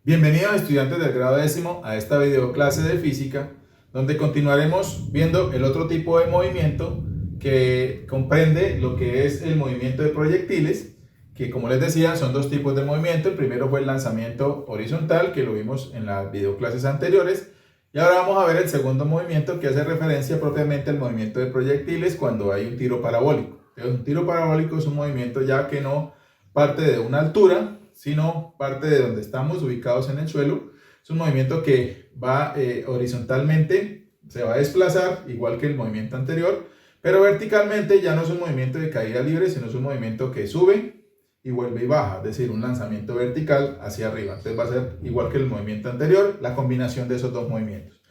Bienvenidos estudiantes del grado décimo a esta videoclase de física, donde continuaremos viendo el otro tipo de movimiento que comprende lo que es el movimiento de proyectiles, que como les decía son dos tipos de movimiento. El primero fue el lanzamiento horizontal, que lo vimos en las videoclases anteriores, y ahora vamos a ver el segundo movimiento, que hace referencia propiamente al movimiento de proyectiles cuando hay un tiro parabólico. Entonces, un tiro parabólico es un movimiento ya que no parte de una altura, sino parte de donde estamos ubicados en el suelo. Es un movimiento que va horizontalmente, se va a desplazar igual que el movimiento anterior, pero verticalmente ya no es un movimiento de caída libre, sino es un movimiento que sube y vuelve y baja, es decir, un lanzamiento vertical hacia arriba. Entonces va a ser igual que el movimiento anterior, la combinación de esos dos movimientos.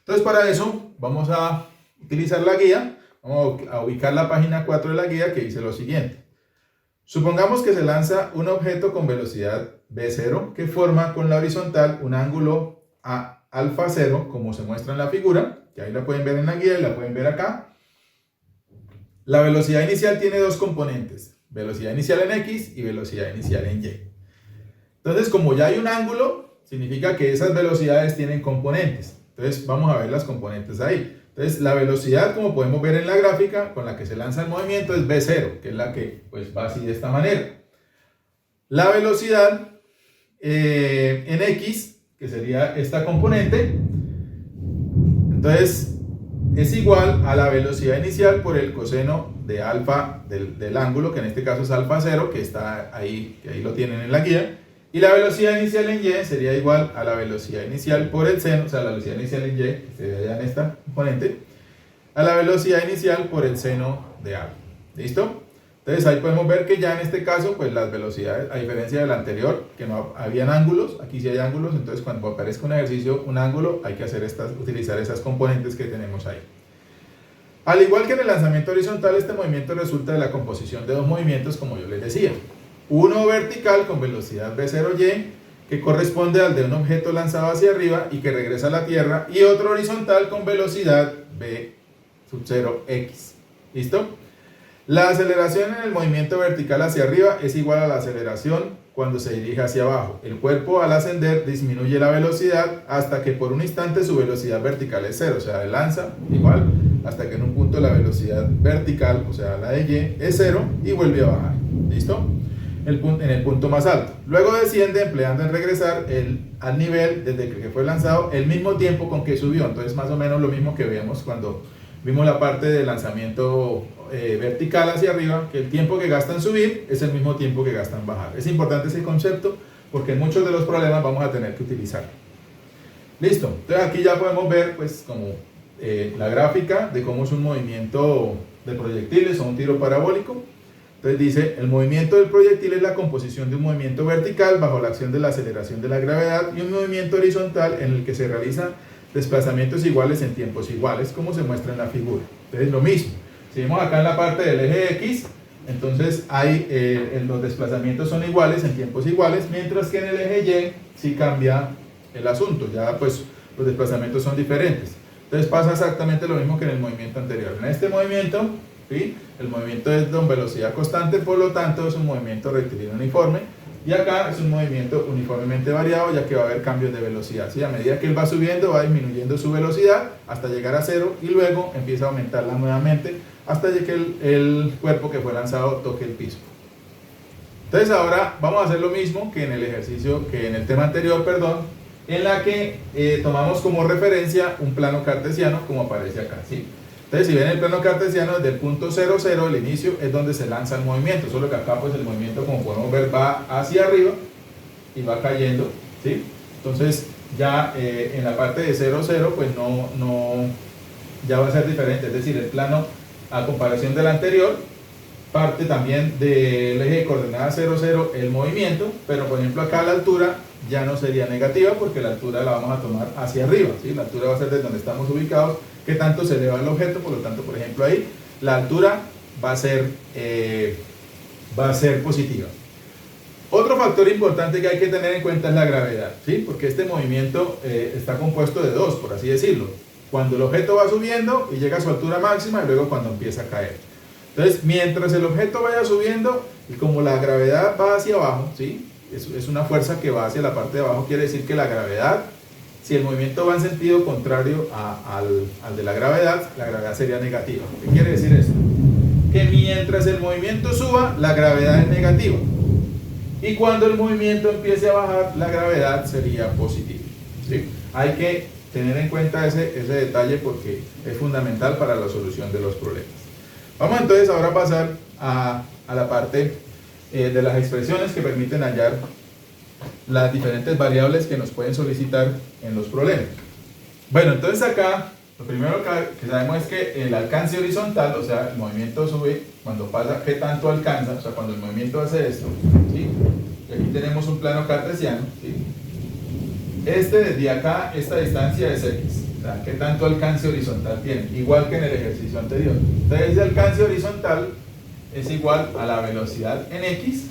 Entonces para eso vamos a utilizar la guía, vamos a ubicar la página 4 de la guía, que dice lo siguiente. Supongamos que se lanza un objeto con velocidad v0 que forma con la horizontal un ángulo a alfa 0, como se muestra en la figura, que ahí la pueden ver en la guía y la pueden ver acá. La velocidad inicial tiene dos componentes, velocidad inicial en x y velocidad inicial en y. Entonces, como ya hay un ángulo, significa que esas velocidades tienen componentes. Entonces, vamos a ver las componentes ahí. Entonces, la velocidad, como podemos ver en la gráfica, con la que se lanza el movimiento es v0, que es la que pues, va así de esta manera. La velocidad en x, que sería esta componente, entonces es igual a la velocidad inicial por el coseno de alfa del ángulo, que en este caso es alfa 0, que está ahí, que ahí lo tienen en la guía. Y la velocidad inicial en y sería igual a la velocidad inicial por el seno, o sea, la velocidad inicial en y, que se ve allá en esta componente, a la velocidad inicial por el seno de alfa. ¿Listo? Entonces ahí podemos ver que ya en este caso, pues las velocidades, a diferencia del anterior, que no habían ángulos, aquí sí hay ángulos, entonces cuando aparezca un ejercicio, un ángulo, hay que hacer utilizar esas componentes que tenemos ahí. Al igual que en el lanzamiento horizontal, este movimiento resulta de la composición de dos movimientos, como yo les decía. Uno vertical con velocidad v0y, que corresponde al de un objeto lanzado hacia arriba y que regresa a la Tierra, y otro horizontal con velocidad v0x. ¿Listo? La aceleración en el movimiento vertical hacia arriba es igual a la aceleración cuando se dirige hacia abajo. El cuerpo al ascender disminuye la velocidad hasta que por un instante su velocidad vertical es cero, o sea, lanza igual hasta que en un punto la velocidad vertical, o sea, la de y, es cero y vuelve a bajar. ¿Listo? En el punto más alto. Luego desciende empleando en regresar al nivel desde que fue lanzado el mismo tiempo con que subió. Entonces más o menos lo mismo que veíamos cuando vimos la parte del lanzamiento vertical hacia arriba, que el tiempo que gasta en subir es el mismo tiempo que gasta en bajar. Es importante ese concepto porque en muchos de los problemas vamos a tener que utilizarlo. Listo, entonces aquí ya podemos ver pues como la gráfica de cómo es un movimiento de proyectiles o un tiro parabólico. Entonces dice, el movimiento del proyectil es la composición de un movimiento vertical bajo la acción de la aceleración de la gravedad y un movimiento horizontal en el que se realizan desplazamientos iguales en tiempos iguales, como se muestra en la figura. Entonces lo mismo, si vemos acá en la parte del eje X, entonces los desplazamientos son iguales en tiempos iguales, mientras que en el eje Y sí cambia el asunto, ya pues los desplazamientos son diferentes. Entonces pasa exactamente lo mismo que en el movimiento anterior. En este movimiento, ¿sí?, el movimiento es con velocidad constante, por lo tanto es un movimiento rectilíneo uniforme, y acá es un movimiento uniformemente variado, ya que va a haber cambios de velocidad, ¿sí? A medida que él va subiendo, va disminuyendo su velocidad hasta llegar a cero y luego empieza a aumentarla nuevamente hasta que el cuerpo que fue lanzado toque el piso. Entonces ahora vamos a hacer lo mismo que en el ejercicio, que en el tema anterior, perdón, en la que tomamos como referencia un plano cartesiano como aparece acá, ¿sí? Entonces, si ven el plano cartesiano, desde el punto 0, 0, el inicio es donde se lanza el movimiento, solo que acá pues el movimiento, como podemos ver, va hacia arriba y va cayendo, ¿sí? Entonces, ya en la parte de 0, 0, pues ya va a ser diferente, es decir, el plano, a comparación del anterior, parte también del eje de coordenadas 0, 0, el movimiento, pero por ejemplo acá la altura ya no sería negativa porque la altura la vamos a tomar hacia arriba, ¿sí? La altura va a ser desde donde estamos ubicados, que tanto se eleva el objeto, por lo tanto, por ejemplo ahí, la altura va a ser positiva. Otro factor importante que hay que tener en cuenta es la gravedad, ¿sí? Porque este movimiento está compuesto de dos, por así decirlo. Cuando el objeto va subiendo y llega a su altura máxima y luego cuando empieza a caer. Entonces, mientras el objeto vaya subiendo y como la gravedad va hacia abajo, ¿sí?, es una fuerza que va hacia la parte de abajo, quiere decir que la gravedad, si el movimiento va en sentido contrario al de la gravedad sería negativa. ¿Qué quiere decir esto? Que mientras el movimiento suba, la gravedad es negativa. Y cuando el movimiento empiece a bajar, la gravedad sería positiva. ¿Sí? Hay que tener en cuenta ese detalle porque es fundamental para la solución de los problemas. Vamos entonces ahora a pasar a la parte de las expresiones que permiten hallar las diferentes variables que nos pueden solicitar en los problemas. Bueno, entonces acá lo primero que sabemos es que el alcance horizontal, o sea, el movimiento sube cuando pasa, ¿qué tanto alcanza? O sea, cuando el movimiento hace esto, ¿sí? Y aquí tenemos un plano cartesiano, ¿sí? Desde acá, esta distancia es x, o sea, ¿qué tanto alcance horizontal tiene? Igual que en el ejercicio anterior. Entonces, ese alcance horizontal es igual a la velocidad en x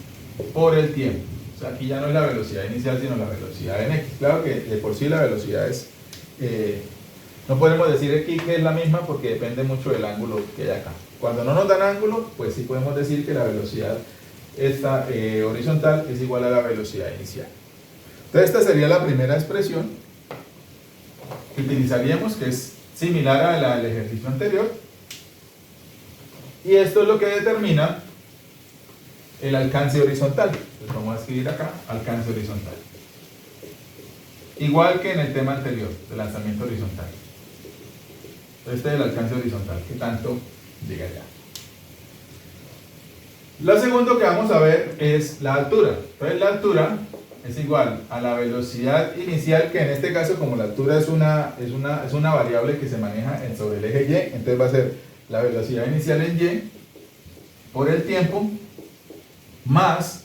por el tiempo. O sea, aquí ya no es la velocidad inicial, sino la velocidad en x. Claro que de por sí la velocidad es... no podemos decir aquí que es la misma porque depende mucho del ángulo que hay acá. Cuando no nos dan ángulo, pues sí podemos decir que la velocidad esta, horizontal es igual a la velocidad inicial. Entonces esta sería la primera expresión que utilizaríamos, que es similar a la del ejercicio anterior. Y esto es lo que determina el alcance horizontal. Entonces vamos a escribir acá, alcance horizontal. Igual que en el tema anterior, del lanzamiento horizontal. Este es el alcance horizontal, que tanto llega allá. Lo segundo que vamos a ver es la altura. Entonces la altura es igual a la velocidad inicial, que en este caso, como la altura es una variable que se maneja sobre el eje Y, entonces va a ser la velocidad inicial en Y por el tiempo más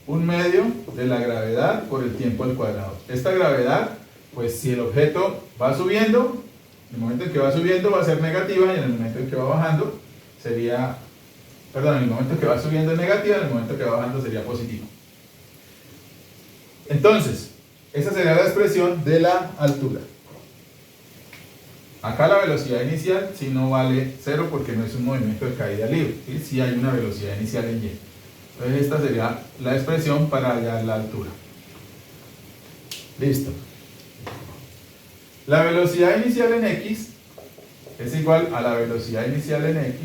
un medio de la gravedad por el tiempo al cuadrado. Esta gravedad, pues si el objeto va subiendo, en el momento en que va subiendo va a ser negativa, y en el momento en que va bajando sería, perdón, en el momento en que va subiendo es negativa, en el momento en que va bajando sería positiva. Entonces, esa sería la expresión de la altura. Acá la velocidad inicial sí no vale 0 porque no es un movimiento de caída libre, ¿sí? Sí hay una velocidad inicial en Y. Entonces esta sería la expresión para hallar la altura. Listo. La velocidad inicial en X es igual a la velocidad inicial en X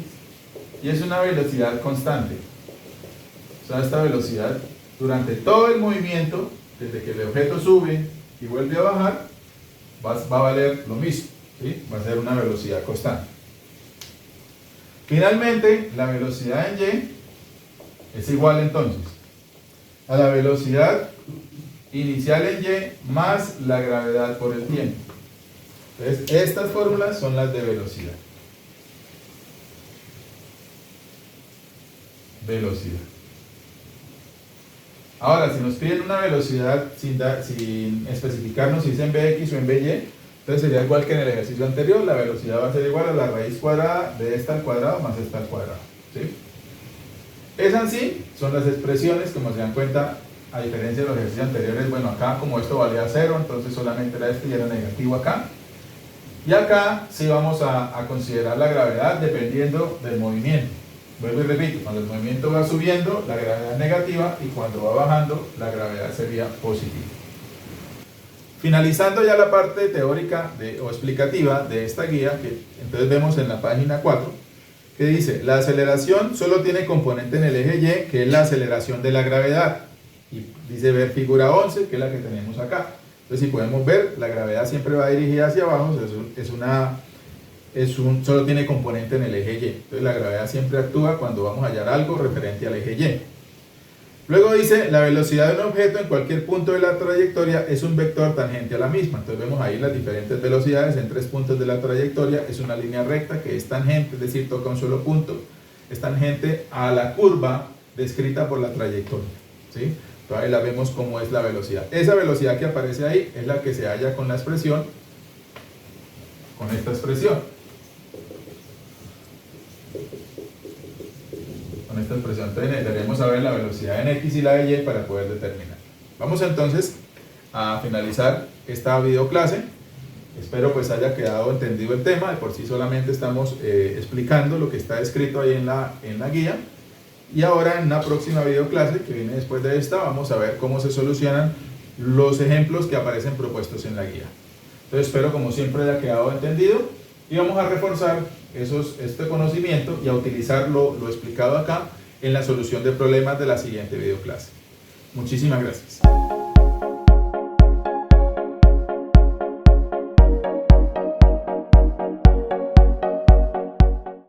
y es una velocidad constante. O sea, esta velocidad durante todo el movimiento, desde que el objeto sube y vuelve a bajar, va a valer lo mismo, ¿sí? Va a ser una velocidad constante. Finalmente, la velocidad en Y es igual entonces a la velocidad inicial en Y más la gravedad por el tiempo. Entonces, estas fórmulas son las de velocidad. Velocidad. Ahora, si nos piden una velocidad sin especificarnos si es en Bx o en By, entonces sería igual que en el ejercicio anterior, la velocidad va a ser igual a la raíz cuadrada de esta al cuadrado más esta al cuadrado, ¿sí? Esas sí son las expresiones, como se dan cuenta, a diferencia de los ejercicios anteriores. Bueno, acá como esto valía 0, entonces solamente era este y era negativo acá. Y acá sí vamos a considerar la gravedad dependiendo del movimiento. Vuelvo y repito, cuando el movimiento va subiendo, la gravedad es negativa, y cuando va bajando, la gravedad sería positiva. Finalizando ya la parte teórica o explicativa de esta guía, que entonces vemos en la página 4, que dice: la aceleración solo tiene componente en el eje Y, que es la aceleración de la gravedad. Y dice ver figura 11, que es la que tenemos acá. Entonces, si podemos ver, la gravedad siempre va dirigida hacia abajo, solo tiene componente en el eje Y. Entonces, la gravedad siempre actúa cuando vamos a hallar algo referente al eje Y. Luego dice: la velocidad de un objeto en cualquier punto de la trayectoria es un vector tangente a la misma. Entonces vemos ahí las diferentes velocidades en 3 puntos de la trayectoria. Es una línea recta que es tangente, es decir, toca un solo punto. Es tangente a la curva descrita por la trayectoria, ¿sí? Entonces ahí la vemos como es la velocidad. Esa velocidad que aparece ahí es la que se halla con la expresión, con esta expresión. Con esta expresión, entonces necesitaremos saber la velocidad en X y la de Y para poder determinar. Vamos entonces a finalizar esta videoclase. Espero pues haya quedado entendido el tema. De por sí solamente estamos explicando lo que está escrito ahí en la guía, Y ahora en una próxima videoclase que viene después de esta vamos a ver cómo se solucionan los ejemplos que aparecen propuestos en la guía. Entonces espero como siempre haya quedado entendido y vamos a reforzar este conocimiento y a utilizar lo explicado acá en la solución de problemas de la siguiente videoclase. Muchísimas gracias.